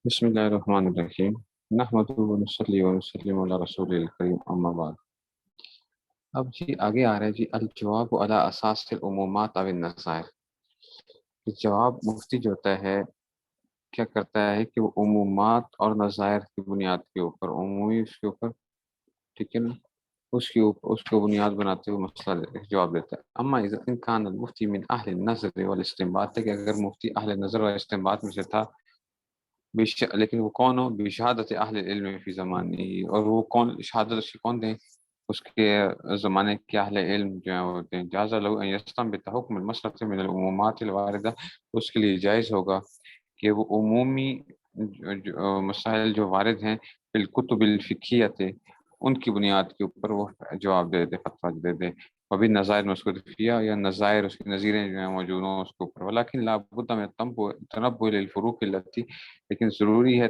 بسم اللہ الرحمن الرحیم نحمدہ ونصلی ونسلم علی رسول الکریم اما بعد۔ اب جی آگے آ رہا ہے جی الجواب علی اساس العمومات او النظائر۔ جواب مفتی جو ہوتا ہے کیا کرتا ہے کہ وہ عمومات اور نظائر کی بنیاد کے اوپر عمومی اس کے اوپر، ٹھیک ہے نا، اس کے اوپر اس کو بنیاد بناتے ہوئے مسئلہ جواب دیتا ہے۔ اما اذا ان کان المفتی من اہل النظر والاستنباط، ہے کہ اگر مفتی اہل نظر و استنباط میں سے تھا، لیکن وہ کون ہو؟ بشہادت اہل العلم فی زمانے، اور وہ کون شہادت اس کی کون دیں؟ اس کے زمانے کے اہل علم جو ہیں وہ ہوتے ہیں۔ جاز لو ان یستنبط حکم المسلط من العمومات الواردہ، اس کے لیے جائز ہوگا کہ وہ عمومی مسائل جو وارد ہیں بالکتب الفقیت، ان کی بنیاد کے اوپر وہ جواب دے دے، فتویٰ دے دے۔ وبی نظائر مسکوتفیہ، یا نظائر اس کی نظیریں جو ہیں موجود ہوں اس کے اوپر۔ ولیکن لا بد من تنبؤ للفروق التی، لیکن ضروری ہے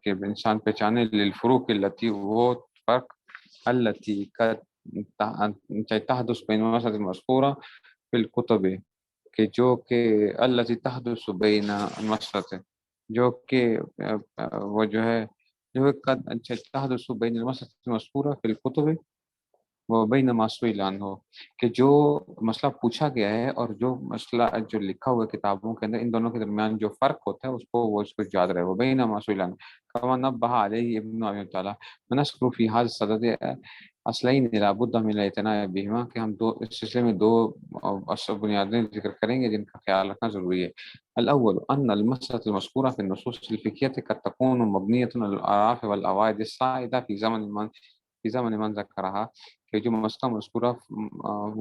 کہ انسان پہچانے للفروق التی، وہ فرق التی تحدث بین مسئلہ مذکورہ فی الکتب، کہ جو کہ التی تحدث بین مسئلہ، جو کہ وہ جو ہے جو تحدث بین المسئلہ مذکورہ فی الکتب وہ بینما سئل عنہ، کہ جو مسئلہ پوچھا گیا ہے اور جو مسئلہ جو لکھا ہوا ہے کتابوں کے اندر، ان دونوں کے درمیان جو فرق ہوتا ہے اس کو یاد رہے۔ وہ بینما سئل عنہ کما نبہ علیہ ابن ابی تعالی ونذکر فی هذا الصدد اصلین لا بد من الاعتناء بهما، کہ ہم اس سلسلے میں دو اصل بنیادیں ذکر کریں گے جن کا خیال رکھنا ضروری ہے۔ الاول ان المسألة المذکورة في النصوص الفقهية قد تكون مبنية على الاعراف والعوائد السائدة في زمن من ذکرها، کہ جو مسئلہ مذکورہ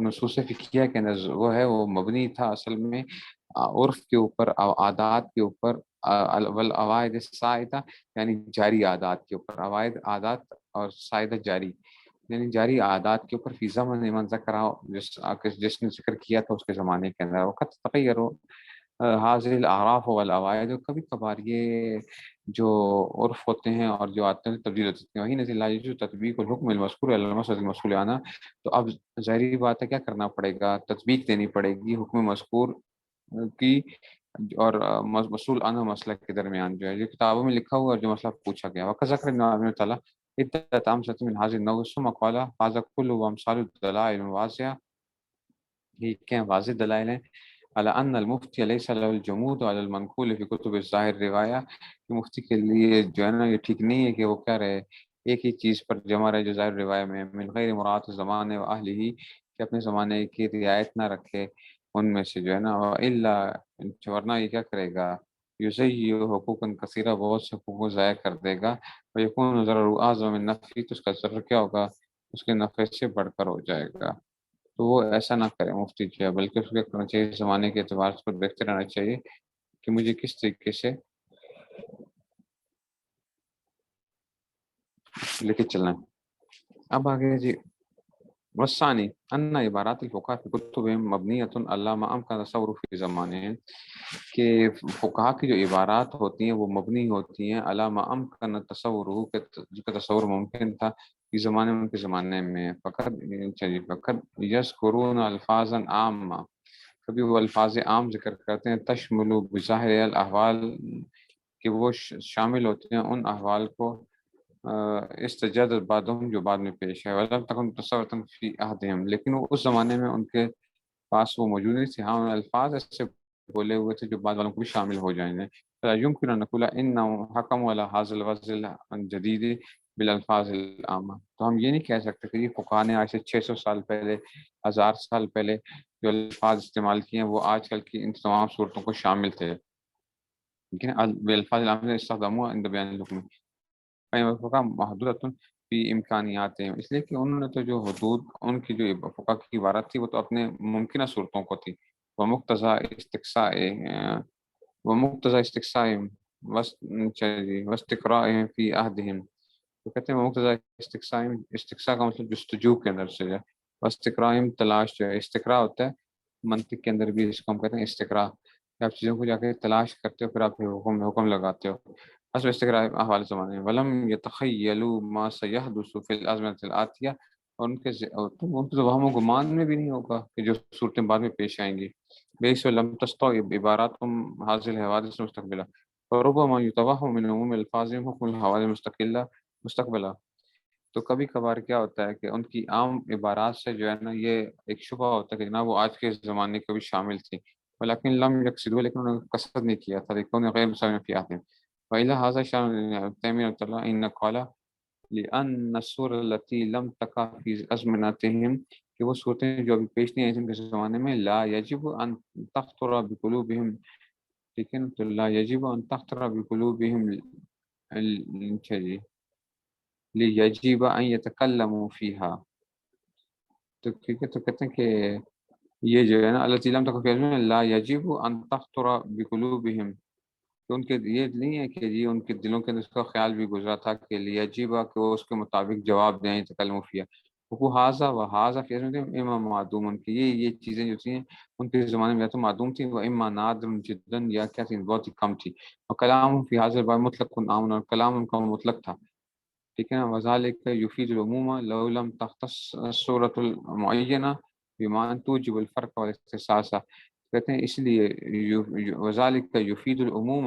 نصوص فقہیہ کے اندر وہ ہے، وہ مبنی تھا اصل میں عرف کے اوپر، عادات کے اوپر، والعوائد السائدہ یعنی جاری عادات کے اوپر، عوائد عادات اور سائدہ جاری یعنی جاری عادات کے اوپر، فی زمن من ذکرہ جس نے ذکر کیا تھا اس کے زمانے کے اندر۔ وقت تغیر حاضر الاعراف والعوائد، کبھی کبھار یہ جو عرف ہوتے ہیں اور جو آتے ہیں تبدیل ہوتے ہیں۔ وہی نزل لا یجوز تطبیق الحکم المذکور علی المسألة المسئول عنہا، تو اب ظاہری بات ہے کیا کرنا پڑے گا؟ تطبیق دینی پڑے گی حکم مذکور کی اور مسئول عنہ مسئلہ کے درمیان جو ہے جو کتابوں میں لکھا ہوا اور جو مسئلہ پوچھا گیا۔ وقت ذکر ابن عبد تعالیٰ عدت امثلة من هذه النوع ثم قال هذا كله امثال الدلائل واضحة، یہ کیا واضح دلائل ہیں على ان المفتی ليس له الجمود على المنقول في كتب الظاہر روایہ، کہ مفتی کے لیے جو ہے نا یہ ٹھیک نہیں ہے کہ وہ کیا رہے ایک ہی چیز پر جمع رہے جو ظاہر روایہ میں، من غیر مراعاة زمانے و اہلہ، کہ اپنے زمانے کی رعایت نہ رکھے ان میں سے جو ہے نا، الا ورنہ یہ کیا کرے گا، یضیع حقوقا کثیرہ، بہت سے حقوق کو ضائع کر دے گا، ویکون ضرر اعظم من نفعہ، تو اس کا ضرر کیا ہوگا، اس کے نفع سے بڑھ کر ہو جائے گا۔ تو وہ ایسا نہ کرے مفتی جو ہے، بلکہ اس کو کرنا چاہیے زمانے کے اعتبار سے دیکھتے رہنا چاہیے کہ مجھے کس طریقے سے لے کے چلنا ہے۔ اب آگے جی وسانی ان عبارات الفقہاء فی کتبہم مبنیۃ علی ما امکن تصور فی زمانہم، کہ فقہا کی جو عبارات ہوتی ہیں وہ مبنی ہوتی ہیں علی ما امکن تصور، جس کا تصور ممکن تھا فی زمانے میں، ان کے زمانے میں۔ فقط یذکرون الفاظا عامہ، کبھی وہ الفاظ عام ذکر کرتے ہیں، تشمل بظاہر الاحوال، کہ وہ شامل ہوتے ہیں ان احوال کو استجد بعدهم جو بعد میں پیش ہے، ولم تکن تصورتا فی عہدہم، لیکن وہ اس زمانے میں ان کے پاس وہ موجود نہیں تھے، ہاں ان الفاظ ایسے بولے ہوئے تھے جو بعد والوں کو بھی شامل ہو جائیں گے۔ فلا يمكن ان نقول انهم حكموا على هذا الوضع الجديد بالالفاظ العامہ، تو ہم یہ نہیں کہہ سکتے کہ یہ فقہا نے آج سے 600 سال پہلے، 1000 سال پہلے جو الفاظ استعمال کیے ہیں وہ آج کل کی ان تمام صورتوں کو شامل تھے، لیکن بالفاظ العامہ استخدموا عند بیان الحکم، فقہ محدودۃ فی امکانیات، اس لیے کہ انہوں نے تو جو حدود ان کی جو فقہ کی عبارت تھی وہ تو اپنے ممکنہ صورتوں کو تھی، ومقتضى استقصاء استقصاء واستقراء فی عہدہم، تو کہتے ہیں مقتضى استقصاء، استقصاء کا مطلب جستجو کے اندر سے ہے، واستقراء تلاش جو ہے، استقراء ہوتا ہے منطق کے اندر بھی اس کو ہم کہتے ہیں استقراء، کہ آپ چیزوں کو جا کے تلاش کرتے ہو پھر آپ حکم لگاتے ہو، حسب استقراء احوال زمانے، ولم یتخیلوا ما سیحدث فی الازمنۃ الآتیہ، اور ان کے تو وہم و گمان میں بھی نہیں ہوگا کہ جو صورتیں بعد میں پیش آئیں گی، بیس لم تستوعب عباراتهم هذه الحوادث المستقبلہ، وربما يتوهم من عموم الفاظهم حکم الحوادث مستقبلا. تو کبھی کبھار کیا ہوتا ہے کہ ان کی عام عبارات سے جو ہے نا یہ ایک شبہ ہوتا ہے کہ جناب وہ آج کے زمانے کے بھی شامل تھی، ولیکن لم یقصدوا، لیکن انہوں نے قصد نہیں کیا تھا، لیکن غیر مسلم فی آتهم. وإلى هذا شان تیمیہ اللہ ان قال لأن السور التي لم تقع في أزمنتهم، کہ وہ صورتیں جو ابھی پیش نہیں آئی تھیں ان کے زمانے میں، لا یجب ان تخطر بقلوبهم، ٹھیک ہے نا، تو لا یجب ان تخطر بقلوبهم جی لیجب ان یتکلموا فیہا. تو ٹھیک ہے، تو کہتے ہیں کہ یہ جو ہے نا التي لم تقع في أزمنتهم لا یجب ان تخطر بقلوبهم، تو ان کے یہ نہیں ہے کہ جی ان کے دلوں کے اندر اس کا خیال بھی گزرا تھا کہ لیجیبا کہ وہ اس کے مطابق جواب دیں تکلم فیہ. وہ حاضہ و حاضہ فی امام معدوم، ان کی یہ چیزیں جو تھیں ان کے زمانے میں یا تو معدوم تھیں، وہ اما نادر جدن، یا کیا تھیں بہت ہی کم تھی. اور کلام فی حاضر بار مطلق عام، اور کلام ان کا مطلق تھا، ٹھیک ہے نا. وذالک یفید العموم لو لم تختص صورت المعینہ بما توجب الفرق والاختصاص. کہتے ہیں اس لیے وذالک یفید العموم،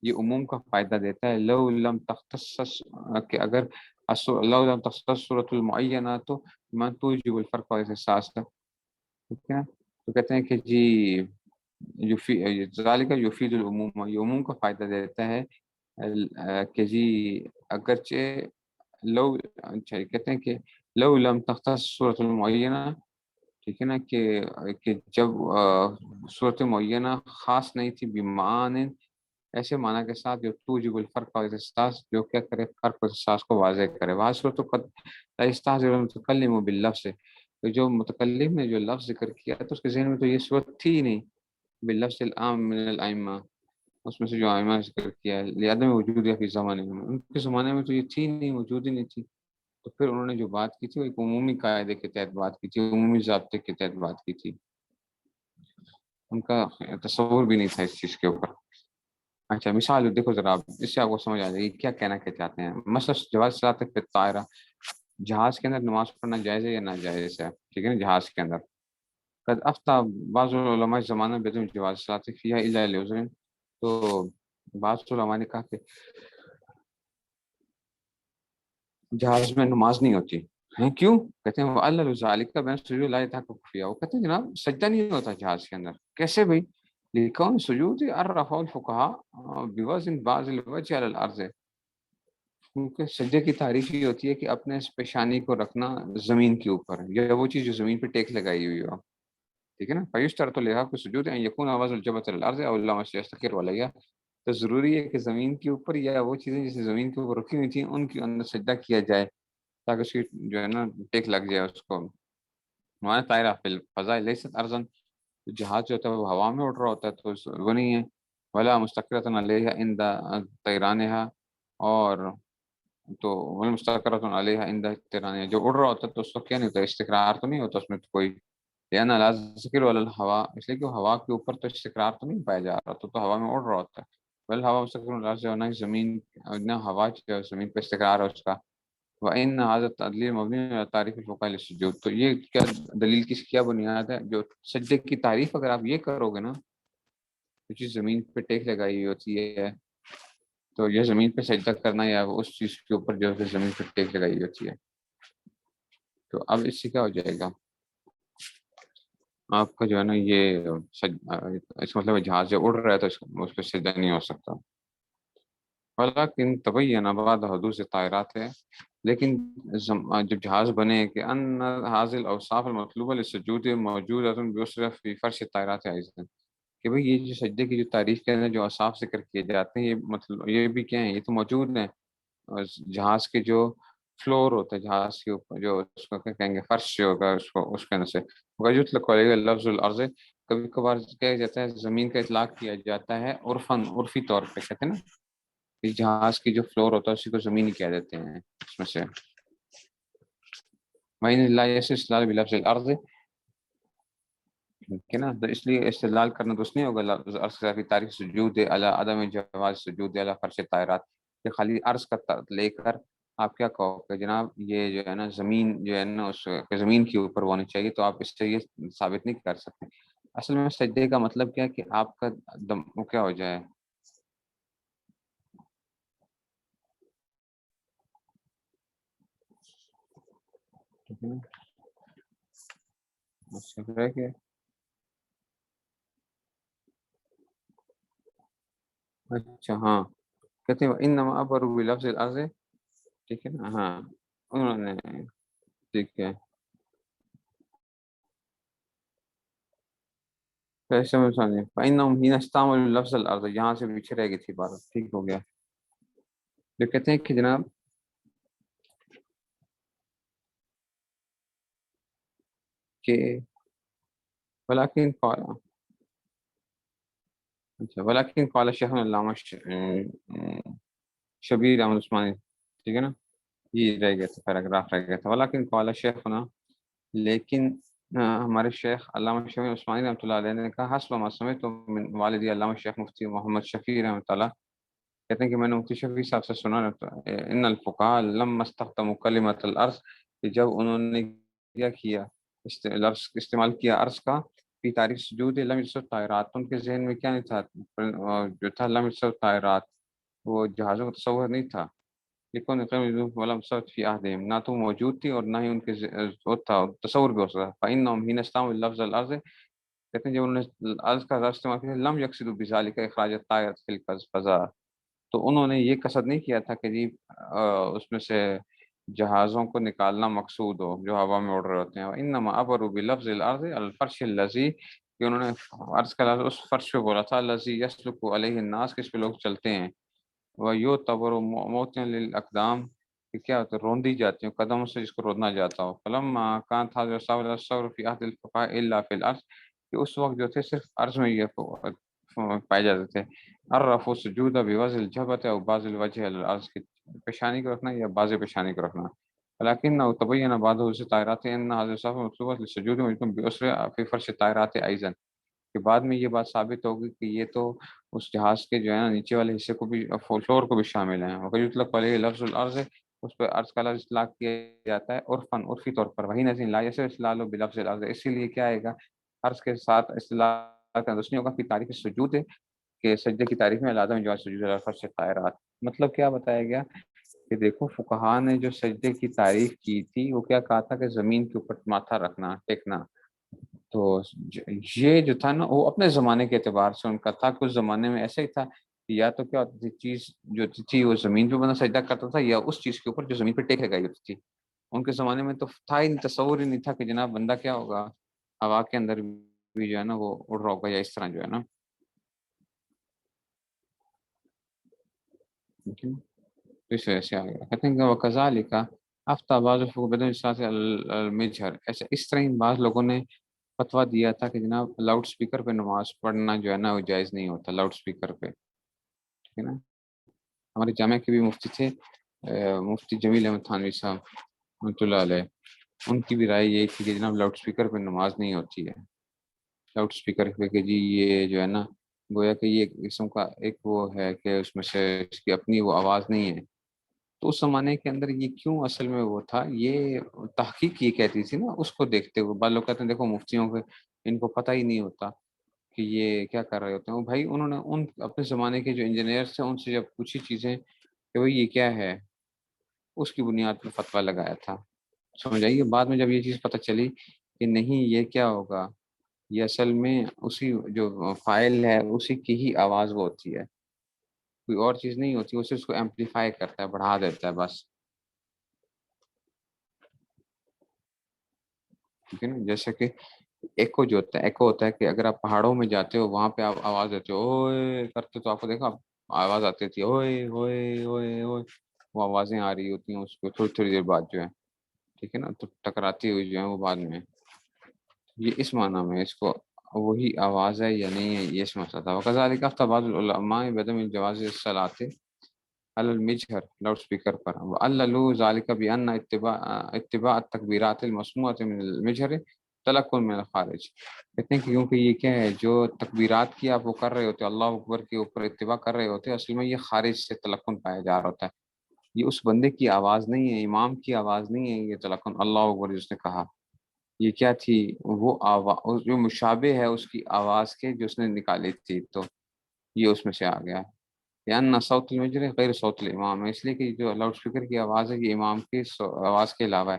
یہ عموم کا فائدہ دیتا ہے، لو لم تختص، کہ اگر لو لم تختص صورت المعینہ تو بما توجب الفرق والاختصاص، ٹھیک ہے نا. تو کہتے ہیں کہ جی ذالک یفید العموم، یہ عموم کا فائدہ دیتا ہے کہ جی اگرچہ لو، اچھا کہتے ہیں کہ لو لم تختص صورت المعینہ، ٹھیک ہے نا، کہ جب صورت معینہ خاص نہیں تھی بیمان، ایسے معنی کے ساتھ جو توجب الفرق اور احساس، جو کیا کرے فرق اور احساس کو واضح کرے. وہاں صورت قد استحضر المتکلم باللفظ سے، تو جو متکلم نے جو لفظ ذکر کیا تو اس کے ذہن میں تو یہ صورت تھی ہی نہیں، باللفظ العام من الائمہ، اس میں سے جو ائمہ نے ذکر کیا ہے، لعدم وجود فی زمانے میں، ان کے زمانے میں تو یہ تھی نہیں، موجود ہی نہیں تھی. تو پھر انہوں نے جو بات کی تھی وہ ایک عمومی قاعدے کے تحت بات کی تھی، عمومی ضابطے کے تحت بات کی تھی، ان کا تصور بھی نہیں تھا اس چیز کے اوپر. اچھا مثال دیکھو ذرا، آپ اس سے آپ کو سمجھ آ جائے گی کیا کہنا کیا چاہتے ہیں. مثلا جواز صلاۃ فی الطائرہ، جہاز کے اندر نماز پڑھنا جائز ہے یا ناجائز ہے، ٹھیک ہے نا، جہاز کے اندر. قد افتى بعض علماء زمانہ بدون جواز صلاۃ فیہا الا لعذر، تو بعض علماء نے کہا کہ جہاز میں نماز نہیں ہوتی ہیں. کیوں؟ کہتے ہیں وَأَلَّ ذَلِكَ بَيْنَ السُّجُودِ لَا يَتَحَقَّقُ فِيهَا، وہ کہتے ہیں جناب سجدہ نہیں ہوتا جہاز کے اندر. کیسے بھائی؟ لِكَوْنِ السُّجُودِ عَرَّفَهُ الْفُقَهَاءُ بِوَزْنِ بَعْضِ الْوَجْهِ عَلَى الْأَرْضِ، کیونکہ سجدے کی تعریف یہ ہوتی ہے کہ اپنے اس پیشانی کو رکھنا زمین کے اوپر، یا وہ چیز جو زمین پہ ٹیک لگائی ہوئی ہو، ٹھیک ہے نا. فَيُشْتَرَطُ لِلْحَقِّ السُّجُودِ أَن يَكُونَ وَزْنُ الْجَبْهَةِ عَلَى الْأَرْضِ أَوْ اللَّامُ يَسْتَقِرُّ عَلَيْهَا، تو ضروری ہے کہ زمین کے اوپر یا وہ چیزیں جیسے زمین کے اوپر رکھی ہوئی تھیں ان کے اندر سجدہ کیا جائے تاکہ اس کی جو ہے نا ٹیک لگ جائے اس کو. ہمارا طائرہ فی الفضاء لیست ارضن، جہاز جو ہوتا ہے وہ ہوا میں اڑ رہا ہوتا ہے تو وہ نہیں ہے. ولا مستقرۃ علیہا عند طیرانها، اور تو ولا مستقرۃ علیہا عند طیرانها، جو اڑ رہا ہوتا ہے تو اس کو کیا نہیں ہوتا، استقرار تو نہیں ہوتا اس میں تو کوئی. لأن لا ذکر ولا الہوا، اس لیے کہ ہوا کے اوپر تو استقرار تو نہیں پایا جا رہا، تو ہوا میں اڑ رہا ہوتا ہے. بل ہوا مستقر الارض، نہ زمین، نہ ہوا جو ہے زمین پہ استقرار ہے اس کا. وَإِنَّ هَذَا التَّعْلِيلَ مَبْنِيٌّ عَلَى تَعْرِيفِ الْفُقَهَاءِ لِلسُّجُودِ، تو یہ کیا دلیل کس کیا بنیاد ہے، جو سجدے کی تعریف اگر آپ یہ کرو گے نا، جو چیز زمین پہ ٹیک لگائی ہوئی ہوتی ہے تو یہ زمین پہ سجدہ کرنا یا اس چیز کے اوپر جو ہے زمین پہ ٹیک لگائی ہوئی ہوتی ہے. تو اب اس سے کیا ہو جائے گا آپ کا جو ہے نا یہ اس مطلب جہاز جو اڑ رہا ہے تو اس پہ سجدہ نہیں ہو سکتا. ولیکن تبین بعد حدوث طائرات ہے، لیکن جب جہاز بنے کہ ان حاصل الاوصاف المطلوبہ للسجود موجود بصرف فی فرش طائرات ایضا، کہ بھئی یہ جو سجدے کی جو تعریف کے اندر جو اوصاف ذکر کیے جاتے ہیں یہ مطلب یہ بھی کیا ہیں، یہ تو موجود ہیں. اور جہاز کے جو فلور ہوتا ہے، جہاز کے اوپر جو اس کو کیا کہیں گے، فرش جو ہوگا اس کو اس کے اندر سے وجوت علیہ لفظ الارض، کبھی کبھار کیا جاتا ہے زمین کا اطلاق کیا جاتا ہے عرفاً، عرفی طور پہ کہتے ہیں نا، اس جہاز کی جو فلور ہوتا ہے اسی کو زمین ہی کہہ دیتے ہیں اس میں سے. وَإِنَّ اللَّهَ يَسْتَدْلُ بِلَفْظِ الْأَرْضِ، ٹھیک ہے نا، تو اس لیے استدلال کرنا درست نہیں ہوگا لفظ عرض کی تاریخ سجود علی عدم جواز سجود علی فرش طائرات، کہ خالی عرض کا لے کر آپ کیا کہو کہ جناب یہ جو ہے نا زمین جو ہے نا اس زمین کے اوپر ہونی چاہیے، تو آپ اس سے یہ ثابت نہیں کر سکتے. اصل میں سجدے کا مطلب کیا ہے کہ آپ کا دم کیا ہو جائے، ٹھیک ہے نا. اچھا رہ گیا. اچھا ہاں کہتے ہیں انما ابرو بلفظ الارض. ٹھیک ہے نا. ہاں انہوں نے ٹھیک ہے کیسے میں سمجھے فإنهم حين استعملوا لفظ الارض. یہاں سے پیچھے رہ گئی تھی بات. ٹھیک ہو گیا. جو کہتے ہیں کہ جناب کہ ولیکن قال. اچھا ولیکن قال شیخ علامہ شبیر احمد عثمانی. ٹھیک ہے نا. یہ رہ گیا تھا پیراگراف رہ گیا تھا. ولیکن قال شیخنا لیکن ہمارے شیخ علامہ شبیر عثمانی رحمۃ اللہ علیہ نے کہا حسب ما سمعت من والدی علامہ شیخ مفتی محمد شفیع رحمۃ اللہ. کہتے ہیں کہ میں نے مفتی شفیع صاحب سے سنا ان الفقهاء لما استخدموا کلمۃ الارض کہ جب انہوں نے کیا کیا لفظ استعمال کیا عرض کا فی تعریف سجود لم یسو طائرات. ان کے ذہن میں کیا نہیں تھا جو تھا لم یسو طائرات وہ جہازوں کا تصور نہیں تھا. لیکن ولم صوت فی عہدہم نہ تو موجود تھی اور نہ ہی ان کے وہ تھا تصور بھی ہو سکتا. فإنهم حين استعملوا لفظ الارض کہتے ہیں جب انہوں نے عرض کا لفظ استعمال کیا لم یقصدوا بذلك اخراج الطائرۃ فی الفضاء. تو انہوں نے یہ قصد نہیں کیا تھا کہ جی اس میں سے جہازوں کو نکالنا مقصود ہو جو ہوا میں اڑ رہے ہوتے ہیں. انما ابروا بلفظ الارض الفرش الذی کہ انہوں نے عرض کا لفظ اس فرش پہ بولا تھا الذی یسلک علیہ الناس کہ اس پہ لوگ چلتے ہیں. ویعتبر موطئا للاقدام کہ کیا ہوتا ہے روندی جاتی ہیں قدموں سے جس کو رودنا جاتا ہو. فلما كانت هذا الصور في عهد الفقهاء الا في الارض کہ اس وقت جو تھے صرف عرض میں یہ پائے جاتے تھے. عرف سجود بوضع الجبهة او بعض الوجه على الارض کی پیشانی کو رکھنا یا بعض پیشانی کو رکھنا. لكن تبين بعض الطائرات ان هذه الصفه مطلوبه للسجود ويكون بأسر في فرش الطائرات ايضا کہ بعد میں یہ بات ثابت ہوگی کہ یہ تو اس جہاز کے جو ہے نا نیچے والے حصے کو بھی فلور کو بھی شامل ہیں. وقت یطلق علیہ لفظ الارض اس پہ عرض کا لفظ اطلاق کیا جاتا ہے عرفاً عرفی طور پر. وہی نظیر لا یصح استدلال بلفظ الارض اسی لیے کیا آئے گا عرض کے ساتھ اصطلاح کا درست نہیں ہوگا. کہ تعریف سجود ہے کہ سجدے کی تعریف میں لازم جواز سجود علی فرش طائرات. مطلب کیا بتایا گیا کہ دیکھو فقہا نے جو سجدے کی تعریف کی تھی وہ کیا کہا تھا کہ زمین کے اوپر ماتھا رکھنا ٹیکنا. تو یہ جو تھا نا وہ اپنے زمانے کے اعتبار سے ان کا تھا کہ اس زمانے میں ایسا ہی تھا کہ یا تو کیا ہوتی تھی چیز جو تھی وہ زمین پہ بندہ سجدہ کرتا تھا یا اس چیز کے اوپر جو زمین پہ ٹیک لگائی ہوتی تھی. ان کے زمانے میں تو تھا ہی نہیں تصور ہی نہیں تھا کہ جناب بندہ کیا ہوگا ہوا کے اندر بھی جو ہے نا وہ اڑ رہا ہوگا یا اس طرح جو ہے نا. اس وجہ سے آ گیا. کہتے ہیں کہ وکذالک افتى بعض الفقهاء بدون الصلاة المجهر. ایسے اس طرح بعض لوگوں نے فتویٰ دیا تھا کہ جناب لاؤڈ سپیکر پہ نماز پڑھنا جو ہے نا وہ جائز نہیں ہوتا لاؤڈ سپیکر پہ. ٹھیک ہے نا. ہمارے جامعہ کے بھی مفتی تھے مفتی جمیل احمد تھانوی صاحب رحمۃ اللہ علیہ. ان کی بھی رائے یہی تھی کہ جناب لاؤڈ سپیکر پہ نماز نہیں ہوتی ہے. لاؤڈ سپیکر پہ کہ جی یہ جو ہے نا گویا کہ یہ ایک قسم کا ایک وہ ہے کہ اس میں سے اس کی اپنی وہ آواز نہیں ہے. تو اس زمانے کے اندر یہ کیوں اصل میں وہ تھا یہ تحقیق یہ کہتی تھی نا اس کو دیکھتے ہوئے. بعض لوگ کہتے ہیں دیکھو مفتیوں کے ان کو پتہ ہی نہیں ہوتا کہ یہ کیا کر رہے ہوتے ہیں. وہ بھائی انہوں نے ان اپنے زمانے کے جو انجینئرس تھے ان سے جب پوچھی چیزیں کہ بھائی یہ کیا ہے اس کی بنیاد پر فتویٰ لگایا تھا. سمجھ آئیے. بعد میں جب یہ چیز پتہ چلی کہ نہیں یہ کیا ہوگا یہ اصل میں اسی جو فائل ہے اسی کی ہی آواز وہ ہوتی ہے کوئی اور چیز نہیں ہوتی. اسے اس کو ایمپلیفائی کرتا ہے بڑھا دیتا ہے بس. ٹھیک ہے نا. جیسے کہ ایکو جو ہوتا ہے ایکو ہوتا ہے کہ اگر آپ پہاڑوں میں جاتے ہو وہاں پہ آپ آواز دیتے ہو اوئے کرتے تو آپ کو دیکھا آواز آتی تھی اوئے اوئے اوئے اوئے. وہ آوازیں آ رہی ہوتی ہیں اس کو تھوڑی تھوڑی دیر بعد جو ہے. ٹھیک ہے نا. تو ٹکراتی ہوئی جو ہے وہ بعد میں یہ اس معنی میں اس کو وہی آواز ہے یا نہیں ہے یہ اس مسئلہ تھا. وکذالک افتى بعض العلماء بعدم الجواز الصلاۃ علی المجہر لاؤڈ سپیکر پر. وعللوا ذلك بان اتباع التکبیرات المسموعۃ من المجہر تلقن من الخارج. کہتے ہیں کہ کیونکہ یہ کیا ہے جو تکبیرات کی آپ وہ کر رہے ہوتے اللہ اکبر کے اوپر اتباع کر رہے ہوتے اصل میں یہ خارج سے تلقن پایا جا رہا ہوتا ہے. یہ اس بندے کی آواز نہیں ہے امام کی آواز نہیں ہے یہ تلقن اللہ اکبر جس نے کہا. یہ کیا تھی وہ آواز جو مشابہ ہے اس کی آواز کے جو اس نے نکالی تھی. تو یہ اس میں سے آ گیا. یعنی صوت المجر غیر صوت الامام ہے اس لیے کہ جو لاؤڈ اسپیکر کی آواز ہے یہ امام کی آواز کے علاوہ ہے.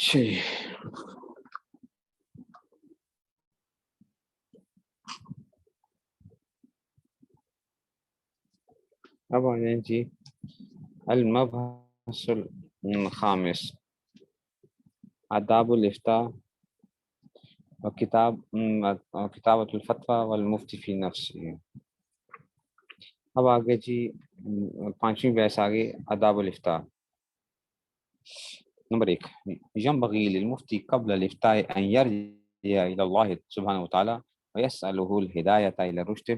چلیے اب آ جائیں جی المبحث الخامس، آداب الافتاء کتابۃ الفتویٰ والمفتی فی نفسہ۔ اب آگے جی پانچویں بحث آگے آداب الافتاء۔ نمبر 1، ينبغي للمفتي قبل الافتاء ان يرجع الى الله سبحانہ وتعالی ويسأله الہدایۃ الى الرشد۔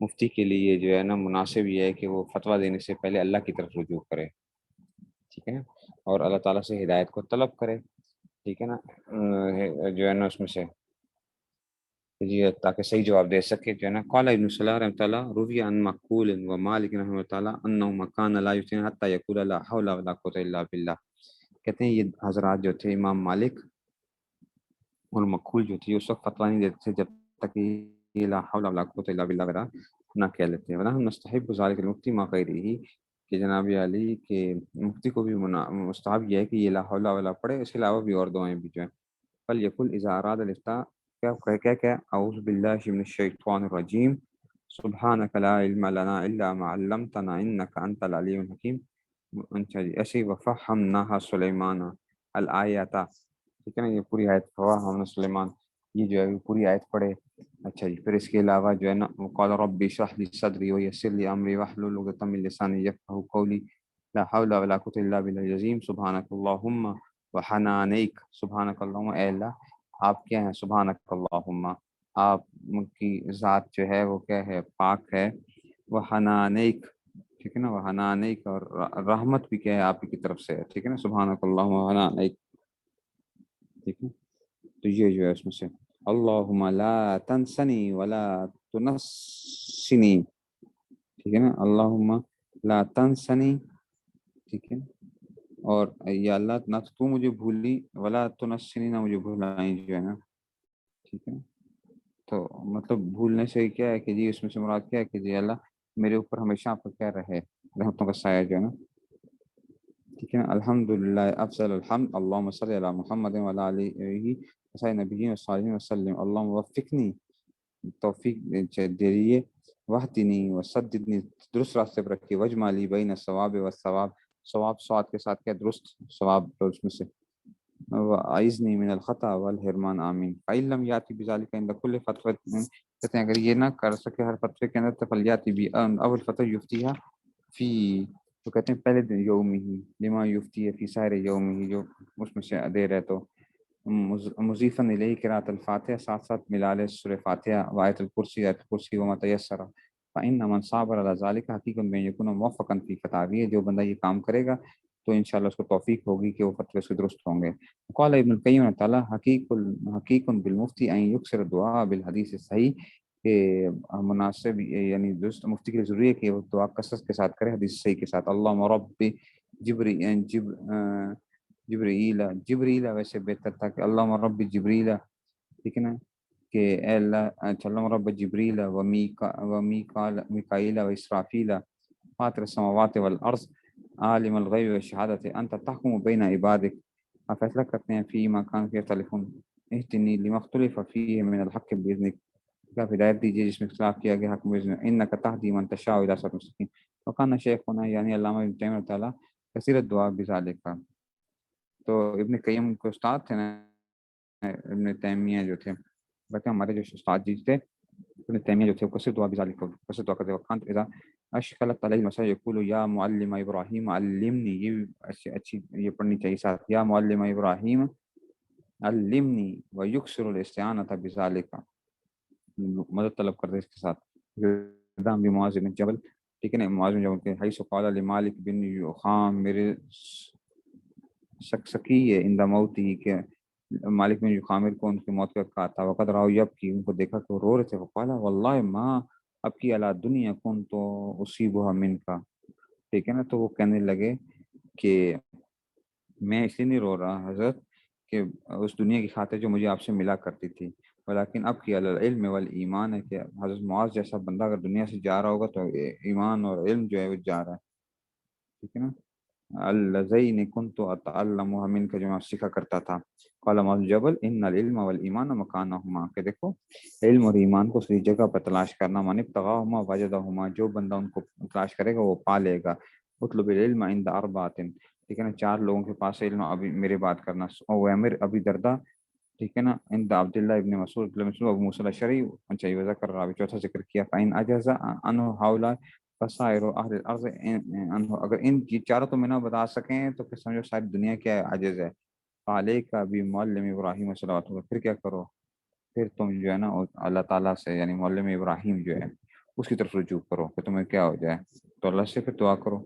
مفتی کے لیے جو ہے نا مناسب یہ ہے کہ وہ فتویٰ دینے سے پہلے اللہ کی طرف رجوع کرے، ٹھیک ہے، اور اللہ تعالیٰ سے ہدایت کو طلب کرے، ٹھیک ہے نا، جو ہے نا اس میں سے جی تاکہ صحیح جواب دے سکے، جو ہے نا۔ قال ابن صلاح رحمۃ اللہ روی عن مقول و مالک رحمۃ اللہ انہما کان لا یفتین حتی یقول لا حول ولا قوۃ الا باللہ۔ کہتے ہیں یہ حضرات جو تھے امام مالک اور مقول جو تھی اس وقت فتویٰ نہیں دیتے تھے جب تک یہ لا حول ولا قوۃ الا باللہ وغیرہ نہ کہہ لیتے۔ ونحن نستحب ذلک المفتی ما غیرہ، کہ جناب علی کے مفتی کو بھی مستحب یہ ہے کہ یہ لا حول ولا پڑھے، اس کے علاوہ بھی اور دعائیں بھی جو ہیں۔ فلیقل اذا اراد الافتاء، کیا اعوذ باللہ من الشیطان الرجیم سبحانک لا علم لنا الا ما علمتنا انک انت العلیم الحکیم۔ اچھا جی، ایسے وفہمناها سلیمان الآیات، ٹھیک ہے نا، یہ پوری آیت فوہمنا سلیمان، یہ جو ہے پوری آیت پڑھے۔ اچھا جی، پھر اس کے علاوہ جو ہے نا قال رب اشرح لی صدری ویسر لی امری واحلل عقدۃ من لسانی یفقہوا قولی لا حول ولا قوۃ الا باللہ العظیم سبحانک اللہم وحنانیک۔ سبحانک اللہم، اے اللہ آپ کیا ہیں، سبحانک اللہم آپ کی ذات جو ہے وہ کیا ہے، پاک ہے، وحنانیک، ٹھیک ہے نا، وحنانیک، اور رحمت بھی کیا ہے آپ کی طرف سے ہے، ٹھیک ہے نا، سبحانک اللہم وحنانیک، ٹھیک ہے۔ تو یہ جو ہے اس میں سے اللہم لا تنسنی ولا تنسنی، ٹھیک ہے نا، اللہم لا تنسنی، ٹھیک ہے، اور یا اللہ نہ تو مجھے بھولی، ولا تنسنی، نہ مجھے بھولائیں، جو ہے نا، ٹھیک ہے۔ تو مطلب بھولنے سے کیا ہے کہ جی اس میں سے مراد کیا ہے کہ جی اللہ میرے اوپر ہمیشہ آپ کا کیا رہے، رحمتوں کا سایہ، جو ہے نا، ٹھیک ہے نا۔ الحمدللہ افضل الحمد اللہم صلی علی محمد وعلی آلہ وصحبہ نبیین وصحبہ وسلم۔ اللہم وفقنی، توفیق دیجیے، وحدنی وسددنی، درست راستے پر رکھیے، وجمع لی بین الثواب والثواب، ثواب سواد کے ساتھ کیا درست ثواب، تو اس میں سے وَأَعِذْنِي مِنَ الْخَطَأِ وَالْحِرْمَانِ آمین۔ فَإِن لَمْ يَأْتِ بِذَلِكَ عِنْدَ كُلِّ فَتْوَةٍ، کہتے ہیں اگر یہ نہ کر سکے ہر فتوے کے اندر تو فَلْيَأْتِ بِأَوَّلِ فَتْوَةٍ يُفْتِيهَا فی، تو کہتے ہیں پہلے دن یوم ہی، لما یفتی فی سائر یوم ہی، جو اس میں سے دیر ہے تو مضیفاً الیہ قراءۃ الفاتحہ، ساتھ ساتھ ملا لے سورہ فاتحہ وآیت الکرسی، آیت الکرسی وما تیسر۔ فإن من صابر على ذلك حقیقت میں یکون موفقا فی فتاویہ، جو بندہ یہ کام کرے گا تو انشاءاللہ اس کو توفیق ہوگی کہ وہ فتوے سے درست ہوں گے۔ قال ابن القیم تعالی حقیق بالمفتی ان یکثر الدعاء بالحدیث الصحیح، کہ مناسب یعنی درست مفتی کے لیے ضروری ہے کہ وہ دعا کثرت کے ساتھ کرے، حدیث صحیح کے ساتھ۔ اللہم رب جبریل ویسے بہتر تھا کہ اللہم رب جبریل، ٹھیک ہے نا، کہ اے اللہ اللہم رب جبریل و میکائیل و اسرافیل فاطر السماوات والارض عالم الغیب والشہادت انت تحکم بین عبادک، آپ فیصلہ کرتے ہیں فی ما کان فی یختلفون، اہدنی لما اختلف فیہ من الحق باذنک، آپ ہدایت دیجیے جس میں اختلاف کیا گیا حق باذن، انک تہدی من تشاء الی صراط مستقیم۔ وکان شیخنا یعنی علامہ ابن تیمیہ تعالی کثیر الدعاء بذالک، تو ابن قیم کے استاد تھے نا، ابن تیمیہ جو تھے، کہتے ہیں ہمارے جو استاد جی تھے ابن تیمیہ جو تھے وہ کثیر دعا بذالک، کثیر دعا کرتے وقت اذا اشکلت علیہ المسائل یقول یا معلم ابراہیم علمنی، یہ بھی اچھی یہ پڑھنی چاہیے ساتھ، یا معلم ابراہیم علمنی ویکثر الاستعانۃ بذالک، مدد طلب کرتے اس کے ساتھ۔ دام بھی معاذ بن جبل، ٹھیک ہے نا، معاذ بن جبل کے حیث قال لمالک بن یخام، میرے سکی ہے اندہ موت ہی، کہ مالک بن یخامر کو ان کی موت کا کہا تھا، وقت راؤ یب کی، ان کو دیکھا کہ وہ رو رہے تھے، وقال واللہ ما اب کی علی دنیا کن تو اصیبها من کا، ٹھیک ہے نا، تو وہ کہنے لگے کہ میں اس لیے نہیں رو رہا حضرت کہ اس دنیا کی خاطر جو مجھے آپ سے ملا کرتی تھی، ولیکن اب کی علی العلم والایمان، ہے کہ حضرت معاذ جیسا بندہ اگر دنیا سے جا رہا ہوگا تو ایمان اور علم جو ہے وہ جا رہا ہے، ٹھیک ہے نا۔ اللذین کنت اتعلمها منک، جو میں سیکھا کرتا تھا. قال معاذ جبل ان العلم والایمان مکانہما، کہ دیکھو علم اور ایمان کو صحیح جگہ پر تلاش کرنا. من ابتغاہما وجدہما، جو بندہ ان کو تلاش کرے گا وہ پا لے گا. اطلب العلم عند اربعۃ، ٹھیک ہے نا، 4 لوگوں کے پاس علم. ابھی میری بات کرنا. او امر ابی دردہ، ٹھیک ہے نا، عند عبداللہ ابن مسعود ابو موسیٰ الاشعری. اچھا یہ ذکر رہا، چوتھا ذکر کیا. فإن عجز عنہ ہؤلاء فسائر اہل الارض عنہ، اگر ان کی چاروں تو میں نہ بتا سکیں تو پھر سمجھو ساری دنیا کیا عاجز ہے. فعلیک بمعلم ابراہیم صلی اللہ علیہ وسلم، پھر کیا کرو، پھر تم جو ہے نا اللہ تعالیٰ سے، یعنی معلم ابراہیم جو ہے اس کی طرف رجوع کرو کہ تمہیں کیا ہو جائے. تو اللہ سے پھر دعا کرو،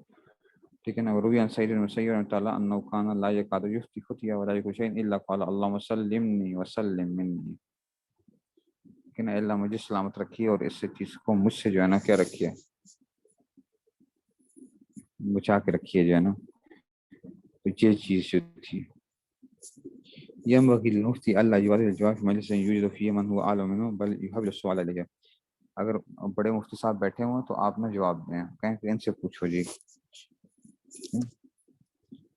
ٹھیک ہے نا. روی عن سعید بن مسیب رحمۃ اللہ انہ کان لا یکاد یفتی خطیہ ولا یکن شیء الا قال اللهم سلمنی وسلم منی، ٹھیک ہے نا، اللہ مجھے سلامت رکھیے اور اس سے چیز کو مجھ سے جو ہے نا کیا رکھیے، بچا کے رکھیے جو ہے نا. تو یہ چیز جو تھی. ينبغي للمفتي الا يورد الجواب في مجلس يوجد فيه من هو اعلم منه بل يحب السؤال عليه. اگر بڑے مفتی صاحب بیٹھے ہوں تو آپ نہ جواب دیں، کہیں کہ ان سے پوچھو جی.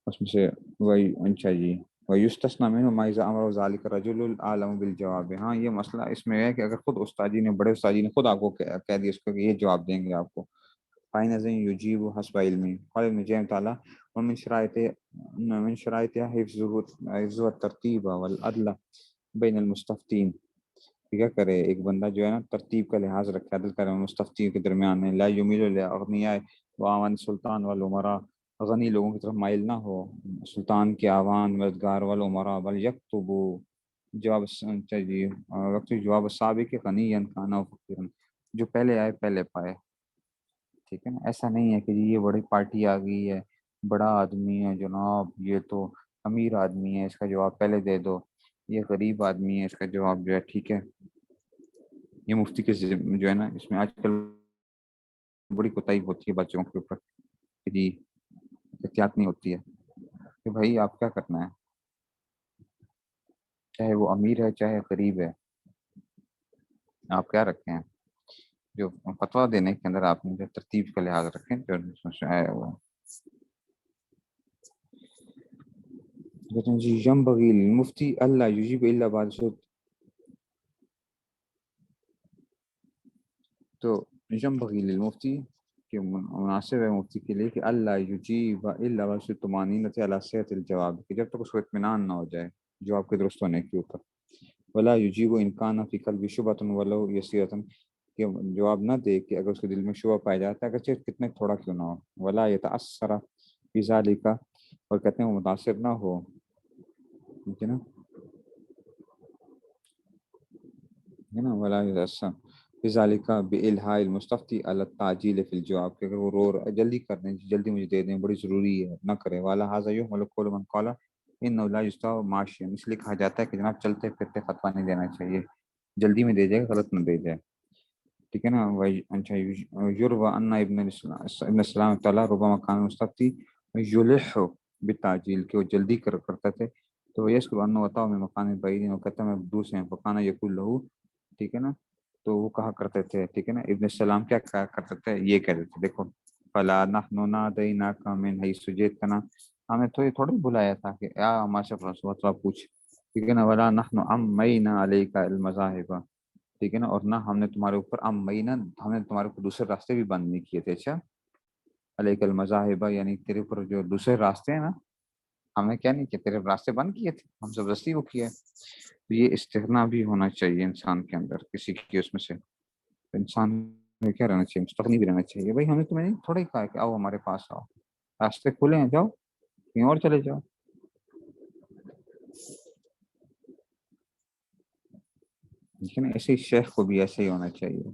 اس میں سے وہی اچھا جی وَيُسْتَثْنَى مِنْهُ مَا إِذَا أَمَرَ ذَلِكَ الرَّجُلُ الْعَالِمُ بِالْجَوَابِ. ہاں یہ مسئلہ اس میں ہے کہ اگر خود استاد جی نے، بڑے استاد جی نے خود آپ کو کہہ دیا اس کو کہ یہ جواب دیں گے آپ کو. فَإِنَّ يُجِيبُ حَسْبَ عِلْمِهِ. قال ابن جیم تعالیٰ ومن شرائطها حفظ الترتیب والعدل بین المستفتین. کیا کرے ایک بندہ جو ہے نا ترتیب کا لحاظ رکھے، عدل کرے مستفتی کے درمیان میں. لا یمیل للاغنیاء وعوان السلطان والامراء، غنی لوگوں کی طرف مائل نہ ہو، سلطان کے اعوان مددگار والامراء. بل یکتبو جواب جی وقت جواب سابق غنی کانا فقیرا، جو پہلے آئے پہلے پائے. ٹھیک ہے نا، ایسا نہیں ہے کہ جی یہ بڑی پارٹی آ گئی ہے، بڑا آدمی ہے جناب، یہ تو امیر آدمی ہے اس کا جواب پہلے دے دو، یہ غریب آدمی ہے اس کا جواب جو ہے ٹھیک ہے. یہ مفتی کے جو ہے نا اس میں آج کل بڑی کوتاہی ہوتی ہے بچوں کے اوپر، جی احتیاط نہیں ہوتی ہے کہ بھائی آپ کیا کرنا ہے، چاہے وہ امیر ہے چاہے غریب ہے، آپ کیا رکھیں ہیں. جو فتویٰ دینے کے اندر آپ نے جو ترتیب کا لحاظ رکھیں جو ہے وہ. لیکن جی ينبغي للمفتي الا يجيب الا بعد شروط. تو ينبغي للمفتي کہ مناسب ہے مفتی کے لیے کہ اللہ یجیب الا بعد طمانینۃ علی صحت الجواب، کہ جب تک اس کو اطمینان نہ ہو جائے جواب کے درست ہونے کے اوپر. ولا یجیب ان کان فی قلبی شبہۃ ولو یسیرۃ، کہ جواب نہ دے کہ اگر اس کے دل میں شبہ پایا جاتا ہے اگرچہ کتنے تھوڑا کیوں نہ ہو. ولا یتاثر بذالک، اور کہتے ہیں وہ متاثر نہ ہو، ٹھیک ہے نا. ولا یتاثر بذالک بالہاء المستفتی علی التعجیل فی الجواب، کہ اگر وہ جلدی کر دیں، جلدی مجھے دے دیں، بڑی ضروری ہے، نہ کرے. والا ھذا یحمل قول من قال انه لا یستوی ماشیا، اس لیے کہا جاتا ہے کہ جناب چلتے پھرتے فتویٰ نہیں دینا چاہیے، جلدی میں دے جائے غلط نہ دے جائے. ٹھیک ہے نا. اچھا یروى ان ابن السلام تعالیٰ ربما کان مستفتی یلح بالتعجیل، کہ وہ جلدی کرتے تھے. تو یذکر انه وطا من مکان بعید، وہ کہتا ہے میں دور سے ہیں. فکان یقول له، ٹھیک ہے نا، تو وہ کہا کرتے تھے، ٹھیک ہے نا، ابن السلام کیا کہا کرتے تھے، یہ کہتے تھے دیکھو فلا نحن نادیناک من حیث جئتنا، ہمیں تو یہ تھوڑی بلایا تھا کہ ہمارے سے فتویٰ پوچھ، ٹھیک ہے نا. ولا نحن عمینا علیک المذاہب، ٹھیک ہے نا، اور نہ ہم نے تمہارے اوپر عمینا، ہم نے تمہارے اوپر دوسرے راستے بھی بند نہیں کیے تھے. اچھا علیک المذاہب یعنی تیرے اوپر جو دوسرے راستے ہیں نا، ہم نے کیا نہیں کیا، تیرے راستے بند کیے تھے، ہم زبردستی وہ کیا ہے. تو یہ استغنا بھی ہونا چاہیے انسان کے اندر، کسی کی اس میں سے انسان میں کیا رہنا چاہیے، مستغنی بھی رہنا چاہیے. بھائی ہم نے تمہیں تھوڑا ہی کہا کہ آؤ ہمارے پاس آؤ، راستے کھلے ہیں، جاؤ کہیں اور چلے جاؤ. لیکن ایسے شیخ کو بھی ایسے ہی ہونا چاہیے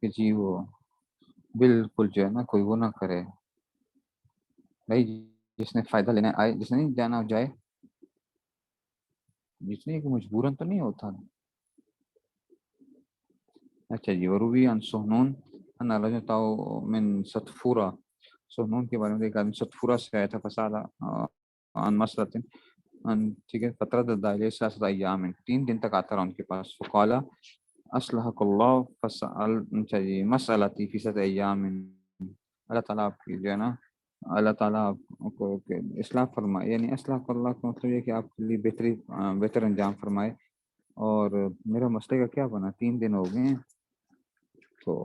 کہ جی وہ بالکل جو ہے نا کوئی وہ نہ کرے. بھائی جس نے فائدہ لینا آئے، جس نے نہیں جانا جائے، جس نے کہ مجبوراً تو نہیں ہوتا. اچھا جی وروی عن سہنون ان رجل من ستفورہ، سہنون کے بارے میں ایک آدمی ستفورہ سے آیا تھا. فسالہ عن مسلط، ٹھیک ہے، فترت دائلے سیاست ایام، 3 دن تک آتا رہا ان کے پاس. فقالا اصلحک اللہ فسأل، مسئلتی فی ست ایام، اللہ تعالیٰ آپ کی جو ہے نا اللہ تعالیٰ آپ کو اصلاح فرمائے، یعنی اصلاح کا اللہ کا مطلب یہ کہ آپ کے لیے بہتر انجام فرمائے۔ اور میرا مسئلے کا کیا بنا، 3 دن ہو گئے ہیں، تو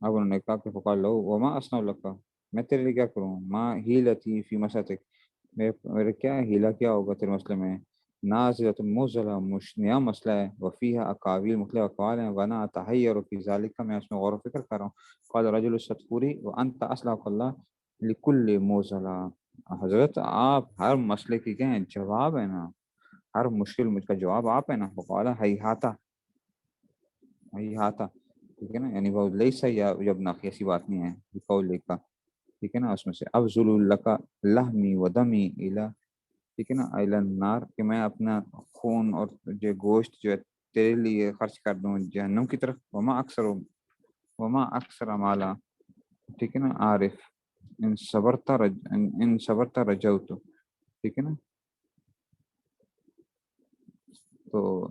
اب انہوں نے کہا کہ فقال لو وما اسنع لک، میں تیرے لیے کیا کروں، ماں ہیلتی فی مسألتک، میرے کیا ہیلا کیا ہوگا تیرے مسئلے میں، نازلۃ موزلہ نیا مسئلہ ہے، وفیہا اقاویل مختلف اقوال ہیں، وانا اتحیر فی ذالک، میں اس میں غور و فکر کر رہا ہوں۔ قال رجل الصدفوری وانت اصلحک اللہ لکل موزلہ، حضرت آپ ہر مسئلے کی کیا ہیں جواب ہے نا، ہر مشکل مجھ کا جواب آپ ہے نا۔ فقال ہیہاتا، ہیہاتا، ٹھیک ہے نا، یعنی وہ لیسا یا جب ناقی ایسی بات نہیں ہے، بقول کا، ٹھیک ہے نا، اس میں سے افضل لک لحمی و دمی الی، ٹھیک ہے نا، الی النار، کہ میں اپنا خون اور جو گوشت جو ہے تیرے لیے خرچ کر دوں جہنم کی طرف، وما اکثر مالا، ٹھیک ہے نا، عارف ان صبرت رجوت، ٹھیک ہے نا، تو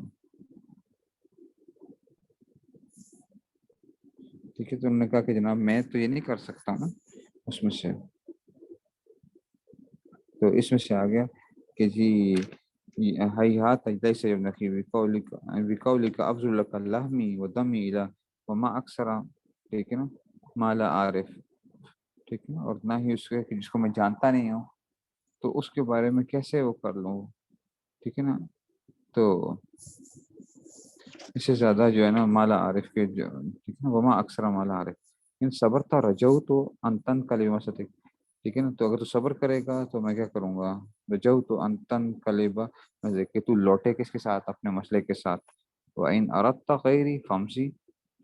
ٹھیک ہے، تو انہوں نے کہا کہ جناب میں تو یہ نہیں کر سکتا نا، اس میں سے، تو اس میں سے آ گیا کہ جی ہیہات لیس یبنکی بقولک افضل لک لحمی و دمی الی وما اکثر، ٹھیک ہے نا، مالا عارف، ٹھیک ہے نا، اور نہ ہی اس کے کہ جس کو میں جانتا نہیں ہوں تو اس کے بارے میں کیسے وہ کر لوں، ٹھیک ہے نا، تو اس سے زیادہ جو ہے نا مالا عارف کے جو، ٹھیک ہے نا، وما اکثر مالا عارف، ان صبر تھا رجو تو انتن کلمہ ستک، ٹھیک ہے نا، تو اگر تو صبر کرے گا تو میں کیا کروں گا، رجو تو انتن کلیبا، کہ تو لوٹے کس کے ساتھ، اپنے مسئلے کے ساتھ، وَإِنْ أَرَدْتَ غَيْرِي فَامْضِ،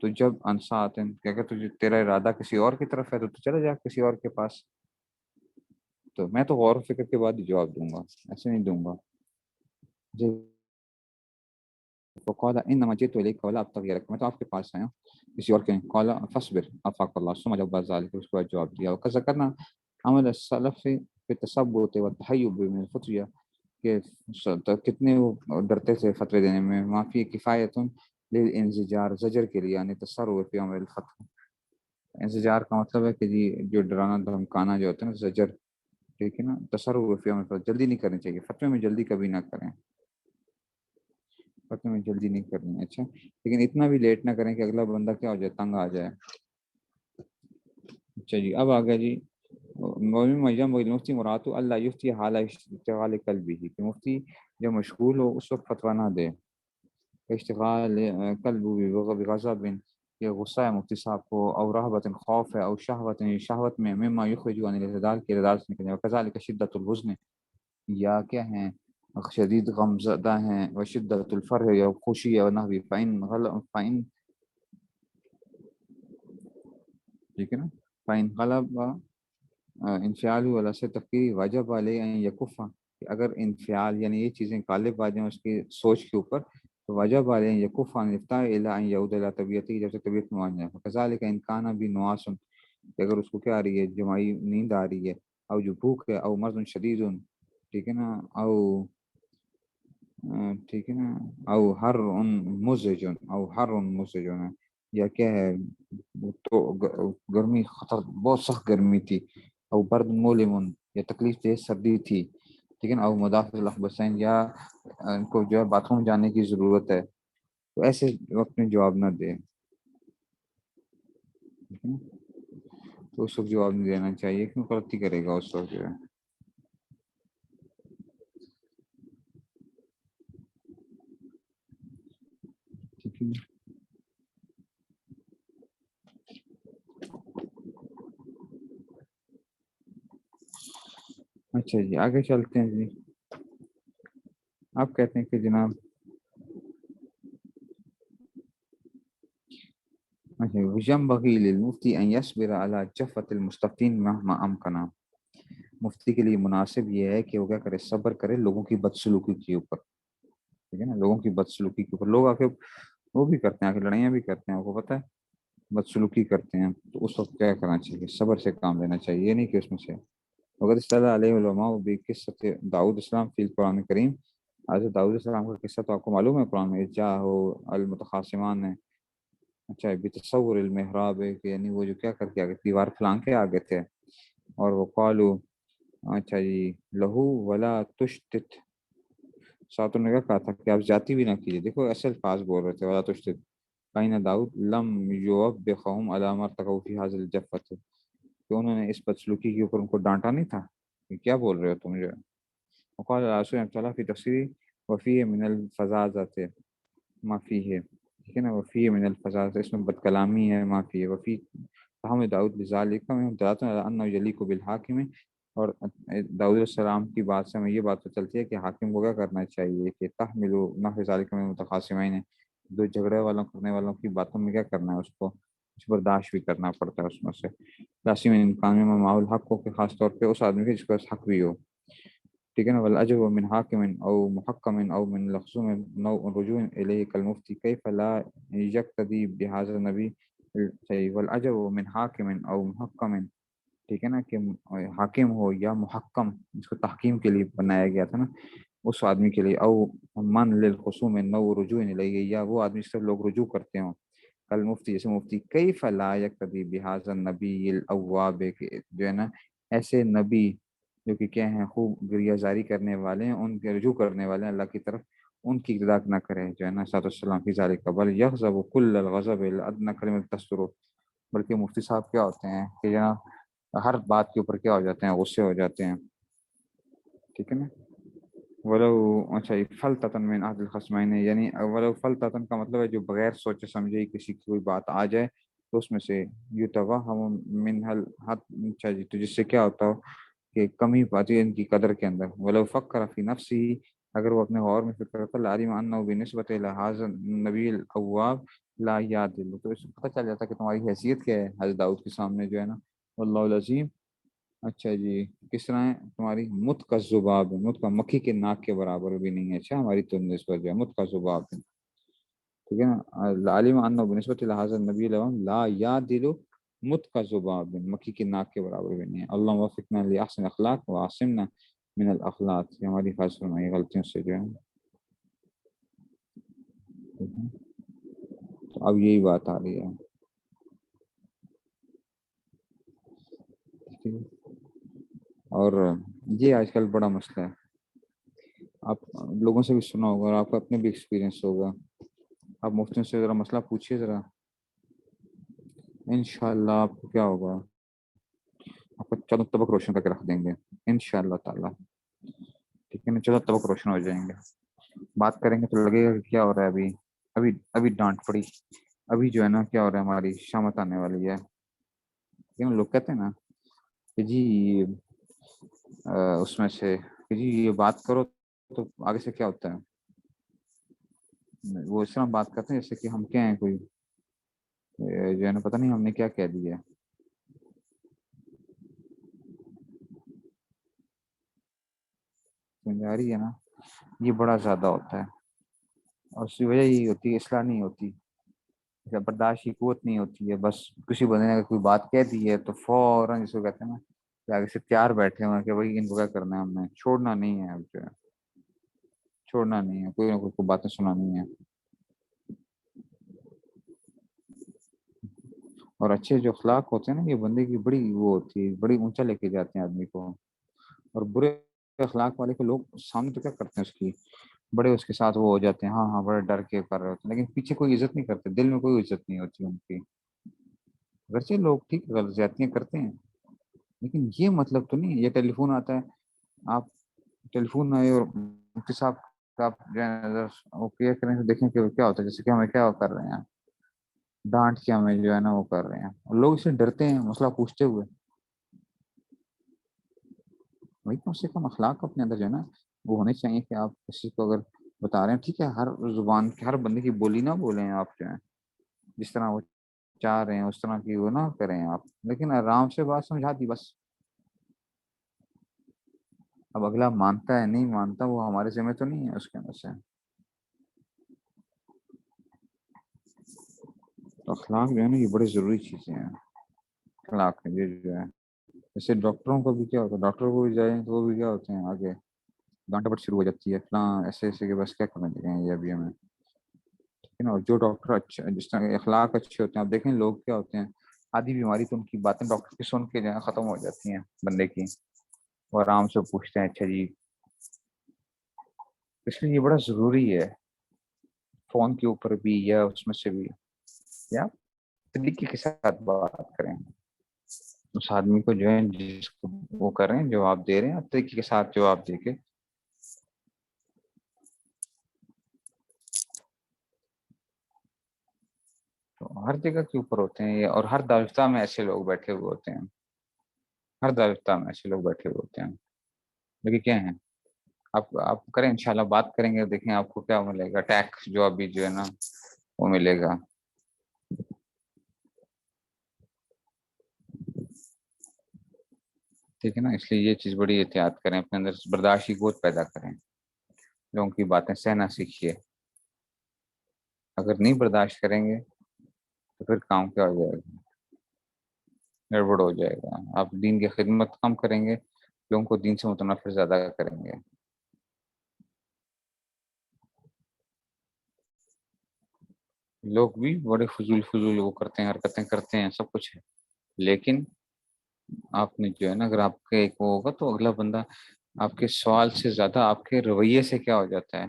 تو جب انساتن کیا کہ تجھے تیرا ارادہ کسی اور کی طرف ہے تو چلا جا کسی اور کے پاس، تو میں تو غور و فکر کے بعد ہی جواب دوں گا، ایسے نہیں دوں گا جی۔ وقال انما جئت اليك ولا ابتغي غيرك، میں تو آپ کے پاس آیا ہوں کسی اور کے نہیں۔ قال فاصبر افاق اللہ، ثم جب ذلك، اس کے بعد جواب دیا، وقد ذکرنا عمل السلف في التثبت والتحيب من الفتوى، کہ کتنے وہ ڈرتے تھے فتوی دینے میں، معافی کفایت للانزجار، زجر کے لیے، یعنی تصرف فی عمل الفتوى، انزجار کا مطلب ہے کہ جی جو ڈرانا دھمکانا جو ہوتا ہے نا، زجر، ٹھیک ہے نا، تصرف فی عمل الفتوى، جلدی نہیں کرنی چاہیے فتوی میں، جلدی کبھی نہ کریں، فتوی میں جلدی نہیں کرنی، اچھا، لیکن اتنا بھی لیٹ نہ کریں کہ اگلا بندہ کیا ہو جائے، تنگ آ جائے۔ اچھا جی، اب آ گیا جی مفتی مراتو اللہ یفتی حال اشتغال قلبی، کہ مفتی جب مشغول ہو اس وقت فتویٰ نہ دے، اشتغال قلب بغضب، یہ غصہ ہے مفتی صاحب کو، او رہبت خوف ہے، او شہوت شہوت میں، مما یخرج عن الاعتدال کے اعتدال سے نکلنے، وکذالک شدت الحزن، یا کیا ہیں شدید غم زدہ ہیں، و شدت الفرح یا خوشی یا نحوی، فإن ٹھیک ہے نا، فإن غلب انفعال والا سے تفکیری واجب علیہ ان یکفا، کہ اگر انفعال یعنی یہ چیزیں غالب آ جائیں اس کی سوچ کے اوپر، تو واجب علیہ ان یکفا عن الافتاء الی ان یعود الی طبیعتی، جب سے طبیعت میں آ جائے، فکذالک ان کان بھی نواس، کہ اگر اس کو کیا آ رہی ہے، جماعی نیند آ رہی ہے، او جو بھوک ہے، او مرض شدید، ٹھیک ہے نا، او ٹھیک ہے نا، او ہر ان مزجن، او ہر ان مزجن، یا کیا ہے، تو گرمی خطر، بہت سخت گرمی تھی، او برد مولمن، یا تکلیف دہ سردی تھی، ٹھیک ہے نا، او مدافع الاخبثین، یا ان کو جو ہے باتھ روم جانے کی ضرورت ہے، تو ایسے وقت میں جواب نہ دے، ٹھیک ہے نا؟ تو اس وقت جواب نہیں دینا چاہیے، کیوں غلطی کرے گا اس وقت جو ہے، ٹھیک ہے نا؟ اچھا جی، آگے چلتے ہیں جی، آپ کہتے ہیں کہ جناب، ينبغي للمفتي أن يصبر على جفة المستفتين مهما أمكن، مفتی کے لیے مناسب یہ ہے کہ وہ کیا کرے، صبر کرے لوگوں کی بدسلوکی کے اوپر، ٹھیک ہے نا، لوگوں کی بدسلوکی کے اوپر، لوگ آ کے وہ بھی کرتے ہیں، آ کے لڑائیاں بھی کرتے ہیں، آپ کو پتہ ہے، بدسلوکی کرتے ہیں، تو اس وقت کیا کرنا چاہیے، صبر سے کام لینا چاہیے، یہ نہیں کہ اس میں سے، اگر اصطلاح علیہ علماء بقصۃ داؤد السلام فی القرآن کریم، حضرت داؤد السلام کا قصہ تو آپ کو معلوم ہے قرآن میں، جا ہو المتخاصمان ہے، اچھا، بتصور المحراب ہے، کہ یعنی وہ جو کیا کر کے آگے دیوار پھلانگ کے آگے تھے، اور وہ قالو اچھا جی، لہو ولا تشتت، ساتوں نے کیا کہا تھا کہ آپ زیادتی بھی نہ کیجیے. دیکھو ایسے الفاظ بول رہے تھے ولا تشتت. قین داؤد لم یوبخہم علی ما ارتکبوا فی ھذا الجفۃ، کہ انہوں نے اس بدسلوکی کے اوپر ان کو ڈانٹا نہیں تھا کہ کیا بول رہے ہو تم جو ہے. وقال رسول تعالیٰ فی تفسیری وفی من الفظاظت ما فیہ، ٹھیک ہے نا، وفی من الفظاظت، اس میں بد کلامی ہے، ما فیہ وفی فہم داؤد لذالک میں دلالۃ علی انہ یلیق بالحاکم، اور داؤد علیہ السلام کی بات سے ہمیں یہ بات تو چلتی ہے کہ حاکم کو کیا کرنا چاہیے کہ تحمل نحو ذالک میں متخاصمین، دو جھگڑے والوں کرنے والوں کی باتوں میں کیا کرنا ہے، اس کو کچھ برداشت بھی کرنا پڑتا ہے اس میں سے. لاسم انکان میں معاول حق ہو، کہ خاص طور پہ اس آدمی کے جس کے پاس حق بھی ہو، ٹھیک ہے نا. والعجب من حاکم او محکم او من لخصوم نوع رجوع الیہ کالمفتی کیف لا یقتدی بهذا النبی. صحیح، والعجب من حاکم او محکم، ٹھیک ہے نا، کہ حاکم ہو یا محکم، اس کو تحکیم کے لیے بنایا گیا تھا نا، اس آدمی کے لیے، او من للخصوم نوع رجوع الیہ، یا وہ آدمی سے لوگ رجوع کرتے ہوں، کل مفتی جیسے مفتی. کیف لا یقتدی بهذا النبی الاواب، جو ہے نا ایسے نبی جو کہ کیا ہیں، خوب گریہ زاری کرنے والے ہیں، ان کے رجوع کرنے والے ہیں اللہ کی طرف، ان کی اقتدا نہ کرے جو ہے نا صلی السلام فی ذالک، بل یغضب کل الغضب لادنی کلمۃ تستر. بلکہ مفتی صاحب کیا ہوتے ہیں کہ جناب ہر بات کے اوپر کیا ہو جاتے ہیں، غصے ہو جاتے ہیں، ٹھیک ہے نا. ولو، اچھا، فلتتن من احد الخصمین، یعنی ولو فلتتن کا مطلب ہے جو بغیر سوچے سمجھے ہی کسی کی کوئی بات آ جائے تو اس میں سے یتوہم من الحد، اچھا جی، تو جس سے کیا ہوتا ہو کہ کمی پاتی ہے ان کی قدر کے اندر. ولو فکر فی نفسی، اگر وہ اپنے غور میں فکر کرتا، لعلم انہ بنسبت الی ھذا النبی الاواب لا یعدل، تو اس سے پتہ چل جاتا کہ تمہاری حیثیت کیا ہے حضرت داؤد کے سامنے جو ہے نا. واللہ العظیم. اچھا جی، کس طرح ہے تمہاری مت کا ذباب، مت کا مکھی کے ناک کے برابر بھی نہیں ہے. اچھا، ہماری تو نسبت جو ہے مت کا ذباب ہے، ٹھیک ہے نا. عالم انہ بنسبت لحاظ النبی لا یعدل مت کا ذباب، مکھی کے ناک کے برابر بھی نہیں ہے. اللہ وفقنا لاحسن اخلاق وعصمنا من الاخلاق، کہ ہماری حفاظت فرمائے غلطیوں سے جو ہے. تو اب یہی بات آ رہی ہے. اور یہ آج کل بڑا مسئلہ ہے، آپ لوگوں سے بھی سنا ہوگا اور آپ کا اپنے بھی ایکسپیرینس ہوگا. آپ مفتیوں سے ذرا مسئلہ پوچھیے ذرا، انشاءاللہ آپ کو کیا ہوگا، آپ کو چلو طبق روشن کر کے رکھ دیں گے انشاءاللہ تعالیٰ، ٹھیک ہے نا. چلو طبق روشن ہو جائیں گے. بات کریں گے تو لگے گا کہ کیا ہو رہا ہے، ابھی ڈانٹ پڑی، ابھی جو ہے نا کیا ہو رہا ہے، ہماری شامت آنے والی ہے. لیکن لوگ کہتے ہیں نا کہ جی اس میں سے کہ جی یہ بات کرو تو آگے سے کیا ہوتا ہے، وہ اس طرح بات کرتے ہیں جیسے کہ ہم کیا ہیں، کوئی جو ہے نا پتہ نہیں ہم نے کیا کہہ دیا ہے. سمجھ آ رہی ہے نا، یہ بڑا زیادہ ہوتا ہے، اور اس کی وجہ یہی ہوتی ہے اصلاح نہیں ہوتی، برداشت کی قوت نہیں ہوتی ہے. بس کسی بندے نے اگر کوئی بات کہہ دی ہے تو فوراً جس کو کہتے ہیں نا کہ آگے سے تیار بیٹھے ہوئے ہیں کہ بھائی ان کو کیا کرنا ہے، ہم نے چھوڑنا نہیں ہے، اب جو ہے چھوڑنا نہیں ہے، کوئی نہ کوئی کو باتیں سنانی ہے. اور اچھے جو اخلاق ہوتے ہیں نا، یہ بندے کی بڑی وہ ہوتی ہے، بڑی اونچا لے کے جاتے ہیں آدمی کو. اور برے اخلاق والے کو لوگ سامنے تو کیا کرتے ہیں، اس کی بڑے اس کے ساتھ وہ ہو جاتے ہیں، ہاں ہاں بڑے ڈر کے کر رہے ہوتے ہیں، لیکن پیچھے کوئی عزت نہیں کرتے، دل میں کوئی عزت نہیں ہوتی ان کی. اگرچہ لوگ ٹھیک زیادتیاں کرتے ہیں، لیکن یہ مطلب تو نہیں. یہ ٹیلی فون آتا ہے، آپ ٹیلی فون آئے اور مفتی صاحب آپ جو ہے وہ کلیئر کریں تو دیکھیں کہ کیا ہوتا ہے، جیسے کہ ہمیں کیا کر رہے ہیں، ڈانٹ کے ہمیں جو ہے نا وہ کر رہے ہیں، اور لوگ اس سے ڈرتے ہیں مسئلہ پوچھتے ہوئے. وہی کم سے کم اخلاق اپنے اندر جو ہے نا وہ ہونے چاہیے کہ آپ کسی کو اگر بتا رہے ہیں، ٹھیک ہے، ہر زبان ہر بندے کی بولی نہ بولیں آپ جو ہے، جس طرح وہ چاہ رہے ہیں اس طرح کی وہ نہ کریں آپ، لیکن آرام سے بات سمجھا دی بس. اب اگلا مانتا ہے نہیں مانتا وہ ہمارے ذمہ تو نہیں ہے اس کے اندر سے. تو اخلاق جو ہے نا یہ بڑی ضروری چیزیں ہیں. اخلاق یہ جو ہے، جیسے ڈاکٹروں کو بھی کیا ہوتا ہے، ڈاکٹر کو بھی جائیں تو وہ بھی کیا ہوتے ہیں آگے گانٹا بٹ شروع ہو جاتی ہے، فلاں ایسے ایسے کہ بس کیا کرنا چاہیں یہ ابھی ہمیں، ٹھیک ہے نا. اور جو ڈاکٹر اچھا جس طرح اخلاق اچھے ہوتے ہیں، آپ دیکھیں لوگ کیا ہوتے ہیں، آدھی بیماری تو ان کی باتیں ڈاکٹر کی سن کے جو ہے ختم ہو جاتی ہیں بندے کی. وہ آرام سے پوچھتے ہیں اچھا جی، اس لیے یہ بڑا ضروری ہے فون کے اوپر بھی یا اس میں سے بھی، یا طریقے کے ساتھ بات کریں، اس آدمی کو جو ہے جس کو وہ کر رہے ہیں جواب دے رہے ہیں طریقے کے ساتھ جواب دے کے. تو ہر جگہ کے اوپر ہوتے ہیں یہ، اور ہر دارالفتہ میں ایسے لوگ بیٹھے ہوئے ہوتے ہیں، ہر دارالفتہ میں ایسے لوگ بیٹھے ہوئے ہوتے ہیں. لیکن کیا ہیں، آپ کریں انشاءاللہ بات کریں گے، دیکھیں آپ کو کیا ملے گا، ٹیکس جو ابھی جو ہے نا وہ ملے گا. ٹھیک ہے نا، اس لیے یہ چیز بڑی احتیاط کریں، اپنے اندر برداشت کی قوت پیدا کریں، لوگوں کی باتیں سہنا سیکھیے. اگر نہیں برداشت کریں گے تو پھر کام کیا ہو جائے گا، گڑبڑ ہو جائے گا. آپ دین کی خدمت کم کریں گے، لوگوں کو دین سے متنفر زیادہ کریں گے. لوگ بھی بڑے فضول وہ کرتے ہیں، حرکتیں کرتے ہیں، سب کچھ ہے، لیکن آپ نے جو ہے نا اگر آپ کا ایک وہ ہوگا تو اگلا بندہ آپ کے سوال سے زیادہ آپ کے رویے سے کیا ہو جاتا ہے،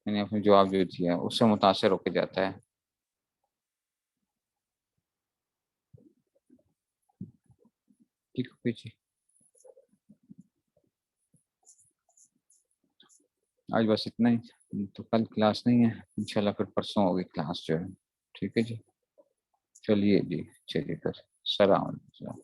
یعنی آپ نے جواب جو دیا اس سے متاثر ہو کے جاتا ہے. ٹھیک ہے جی، آج بس اتنا ہی، تو کل کلاس نہیں ہے انشاءاللہ، پھر پرسوں ہوگی کلاس جو ہے. ٹھیک ہے جی، چلیے جی، چلیے پھر السلام علیکم.